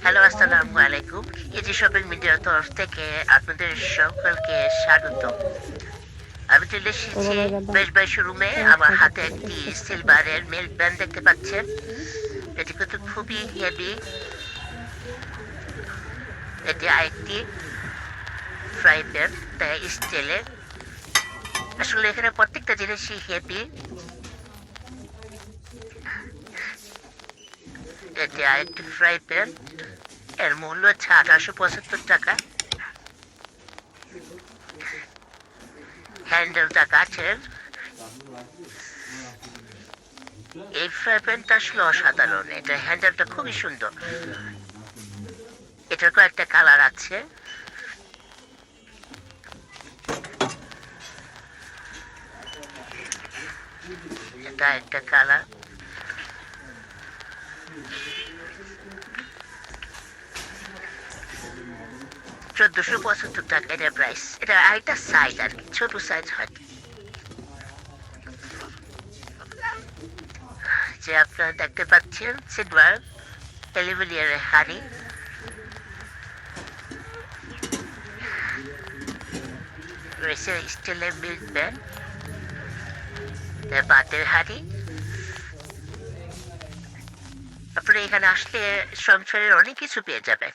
Hello, আসসালামু আলাইকুম। Easy shopping মিডিয়ার তরফ থেকে আপনাদের সকলকে স্বাগত। আমি চলে ওর এসেছি বাবার গাদা বেশ বাই শোরুমে। আমার রাস্তা হাতে করতে গেলে একটি শেষ করতে সিলভারের মিল্ক প্যান দেখতে পাচ্ছেন। এটি কিন্তু খুবই হেভি। এটি আরেকটি ফ্রাই প্যান, তাই স্টিলের। আসলে এখানে প্রত্যেকটা জিনিসই হেভি। এটি আরেকটি ফ্রাই প্যান, এর মূল্য হচ্ছে 1875 টাকা। হ্যান্ডেলটা কাঠের। এই ফ্রাই প্যানটা আসলে অসাধারণ, এটা হ্যান্ডেলটা খুবই সুন্দর। এটার কয়েকটা কালার আছে। এটা একটা কালার। 1475 টাকা এটার প্রাইস। এটা আরেকটা সাইজ আর কি, ছোট সাইজ হয়। যে আপনারা দেখতে পাচ্ছেন সিলভার অ্যালুমিনিয়ামের হাঁড়ি, রয়েছে স্টিলের মিল্ক প্যান, পাতের হাঁড়ি। আপনি এখানে আসলে সংসারের অনেক কিছু পেয়ে যাবেন।